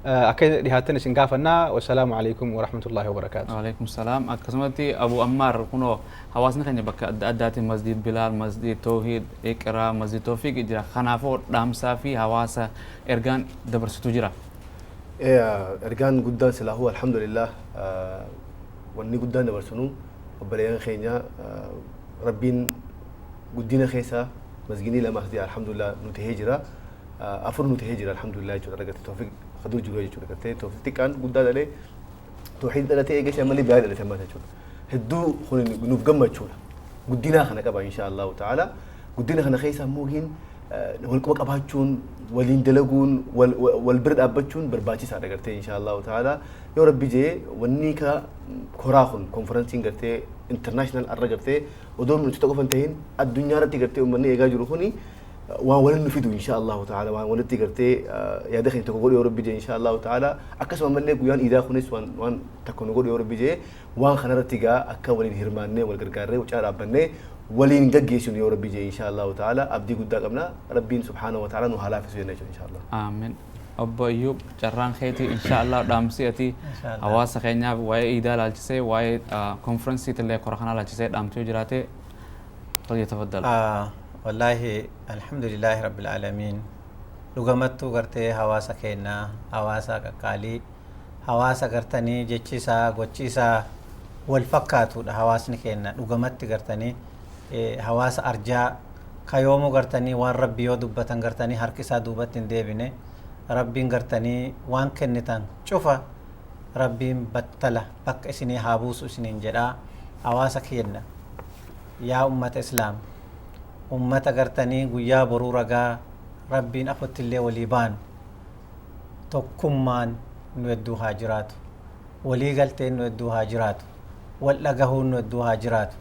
akka dhihaattan isin gaafannaa wassalaamu alaikum wa rahmatullahi wa barakaatu. Waalaikum salaam akkasumatti Abu Ammar kunoo hawaasni keenya bakka adda addaatti masjid Bilaal masjid Tawhiid Iqraa masjid Tawfiiq jira kanaafoo dhaamsaa fi hawaasa ergaan dabarsitu jira. ergaan guddaan silaahu alhamdulillah wanni guddaan dabarsinu obboleeyyan keenya rabbiin guddina keessa masginii lama hadi alhamdulillah nuti hejira afur nuti hejira alhamdulillah jechuudha argate tawfiq khaduu jiru jechuudha argate tawfiq xiqqaan guddaa dhalee tawhiid dhalatee eegashe ammallee biraa dhalatee ammaa jechuudha hedduu kun nuuf gammachuudha guddina kana qaba insha Allah ta'ala guddina kana keessa moogiin والقبة قباچون ولين دلقون والبرد أبچون برباچي ساده کرتے إن شاء الله تعالى يا ربي جي ونيكا كوراخون كونفرنسين کرتے انترناشنال أرّا کرتے ودوم نتوقف فنتهين الدنيا رتي کرتے ومني إيجا جروخوني وولن نفيدو إن شاء الله تعالى وولن تي يا دخل تقول يا ربي جي إن شاء الله تعالى أكس ومن لك ويان إذا خنيس وان تكون يقول يا ربي جي وان خنا رتيجا أكا ولين هرمانة والقرقارة وشارع بنة ولين جيشون يا ربي جي إن شاء الله تعالى أبدي قد قمنا ربين سبحانه وتعالى نهلا في سوينا إن شاء الله. آمين. أبو أيوب جران خيتي إن شاء الله دامسيتي أواس خينيا واي إيدا لالجسي واي كونفرنسي تلي كورخانا لالجسي دامتيو جراتي فليتفضل. والله الحمد لله رب العالمين. لغمتو غرتي هواسا خينا هواسا كالي هواسا غرتني جيشيسا غوشيسا والفكاتو هواسني خينا لغمتي غرتني hawaasa arjaa kayoomu gartanii waan rabbi yoo dubbatan gartanii harki isaa duubatti hin deebine rabbiin gartanii waan kennitan cufa rabbiin battala bakka isinii haa buusu isiniin jedhaa hawaasa kenna yaa ummata islaam ummata gartanii guyyaa boruu ragaa rabbiin afottillee walii baanu tokkummaan nu hedduu haa jiraatu walii galteen nu hedduu haa jiraatu wal dhagahuun nu hedduu haa jiraatu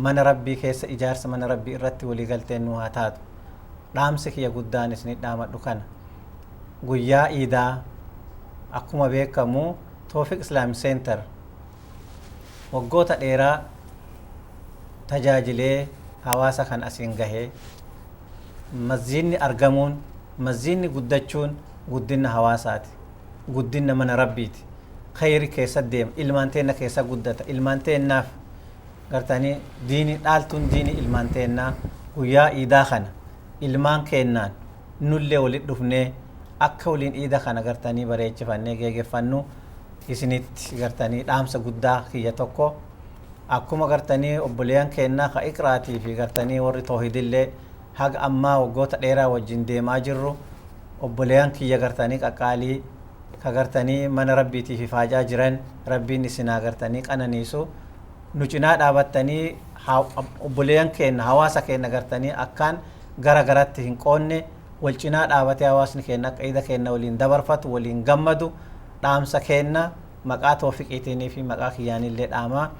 mana rabbii keessa ijaarsa mana rabbii irratti walii galteen nu haa taatu dhaamsi kiyya guddaan isinii dhaamadhu kana guyyaa iidaa akkuma beekamu Tawfiq Islamic Center waggoota dheeraa tajaajilee hawaasa kan asiin gahee masjidni argamuun masjidni guddachuun guddina hawaasaati guddina mana rabbiiti khayri keessa deema ilmaan teenna keessa guddata ilmaan teennaaf gartanii diini dhaaltuun diini ilmaan teennaa guyyaa iidaa kana ilmaan keennaan nullee walit dhufnee akka waliin iida kana gartanii bareechifannee geeggeeffannu isinitti gartanii dhaamsa guddaa kiyya tokko akkuma gartanii obboleeyyan keennaa ka iqraatii fi gartanii warri tawhiidillee haga ammaa waggoota dheeraa wajjin deemaa jirru obboleeyyan kiyya gartanii qaqqaalii ka gartanii mana rabbiitii fi faajaa jiran rabbiin isinaa gartanii qananiisu nu cinaa dhaabattanii obboleeyyan keenya hawaasa keenya gartanii akkaan gara garatti hin qoonne wal cinaa dhaabatee hawaasni keenya akka iida keenya waliin dabarfatu waliin gammadu dhaamsa keenya maqaa tawfiqiitii fi maqaa kiyyaanillee dhaamaa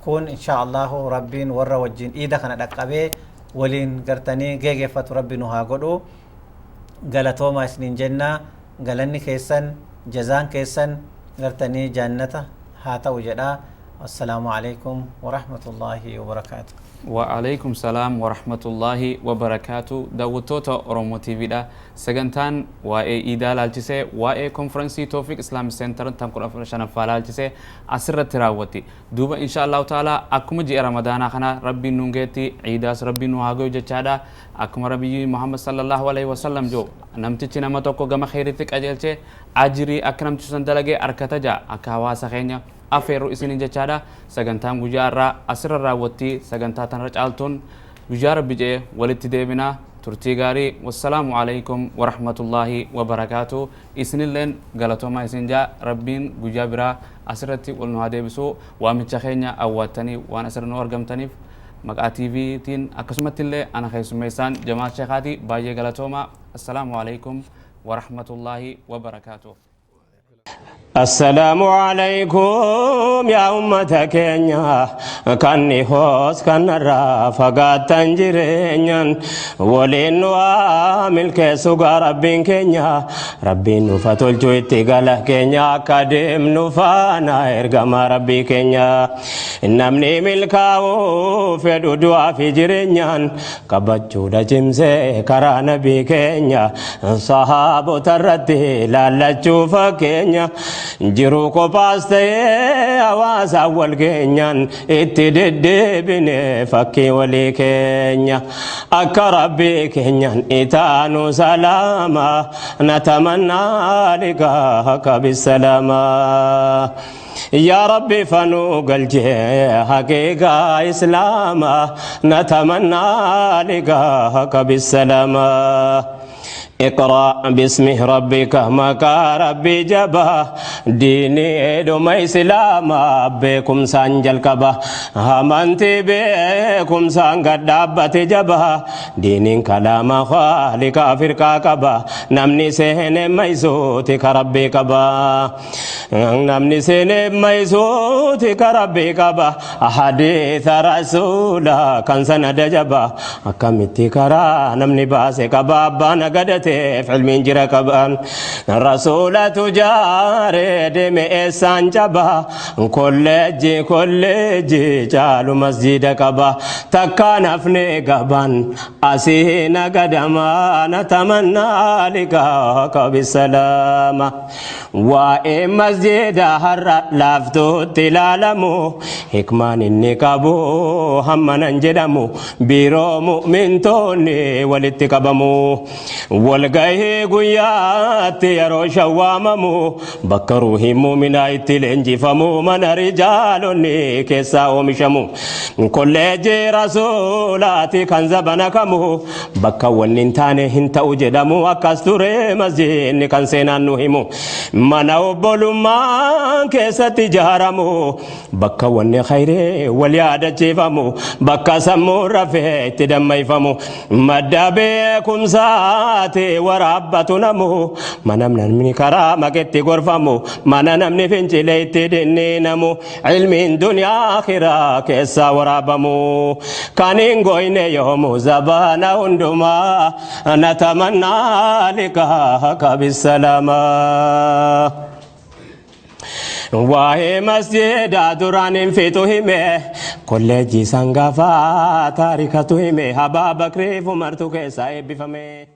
kun insha Allahu rabbiin warra wajjin iida kana dhaqqabee waliin gartanii geeggeeffatu rabbi nu haa godhu galatooma isiniin jennaa galanni keessan jazaan keessan gartanii jannata haa ta'u jedhaa السلام عليكم ورحمة الله وبركاته. وعليكم السلام ورحمة الله وبركاته. داوتوتا أورومو تي في دا سجنتان وإي إيدا لالجسي وإي كونفرنسي توفيق إسلام سنتر تنقل أفرشان فالالجسي أسر تراوتي دوبا إن شاء الله تعالى أكما جي رمضان خنا ربي نونجيتي عيداس ربي نوهاغو جاچادا أكما ربي محمد صلى الله عليه وسلم جو نمتي نما توكو غما خيرتك أجلچه أجري أكرم تسن دلغي أركتجا أكاواسا خينيا afeeru isinin jechaadha sagantaan guyyaa irraa asirra raawwatti sagantaa tanarra caaltuun guyyaa rabbi jee walitti deebina turtii gaarii wassalaamu alaykum warahmatullaahi wabarakaatu isinilleen galatoomaa isin jaa rabbiin guyyaa biraa asirratti wal nu haa deebisu waamicha keenya awwaattanii waan asirra nu argamtaniif maqaa tiiviitiin akkasumatti illee ana keessummeessaan jamaal sheekhaati baay'ee galatoomaa assalaamu alaykum warahmatullaahi wabarakaatu. السلام عليكم يا أمة كينيا كاني هوس كان رافقات تنجرين ولين وامل كيسوغا ربين كينيا ربين نفتول جويتي غاله كينيا كادم نفانا إرغما ربي كينيا نمني ملكاو فدو دوا في جرينيان كبجو دا جمسي كرا نبي كينيا صحابو تردي لالجو فكينيا jiru kophaas ta'ee hawaasa wal keenyaan itti deddeebine fakkii walii keenya akka rabbii keenyaan itaanu salaama natamannaa liqaaka bisalaama يا ربي فنو قلجي حقيقة إسلاما نتمنى لقاك بالسلامة اقرأ باسم ربك مكا ربي جبا ديني دوم إسلاما بكم سانجل كبا همانتي بكم سانجل دابت جبا دين كلام خالق فرقا كبا نمني سهن ميزوتي كربي كبا نمني سهن ميزوتي كربي كبا حديث رسولا كان سند جبا أكمتي كرا نمني باسي كبا بانا قدت في علم جرى كبان رسول تجار دم إسان جبا كل جي جالو مسجد كبا تكان أفني كبان أسينا قدما نتمنى لقاك بالسلامة وإن مسجد هر لافتو تلالمو حكمان النكابو همنا نجدمو بيرو مؤمن توني ولتكبمو والغاي غيات يرو شواممو بكرو همو من ايتلنجي فمو من رجالني كيسا ومشمو كولج رسولاتي كان زبنكمو بكا ولنتاني هنتا وجدمو اكستوري مسجد كان سينانو همو منو بولما كيسا تجارمو بكا ولن خيري وليادة جيفمو بكا سمو رفيت دمي فمو مدابيكم ساتي ورابتو نمو منامنا من كرامة كتي غرفمو منامنا فينجي ليتي ديني نمو علمي دنيا آخرة كيسا ورابمو كانين غويني يومو زبانا هندما نتمنى لقاك بالسلامة واهي مسجد دوران فيتوهم كوليجي سانغافا تاريخ توهم هبا بكري فمرتو كيسا بفمي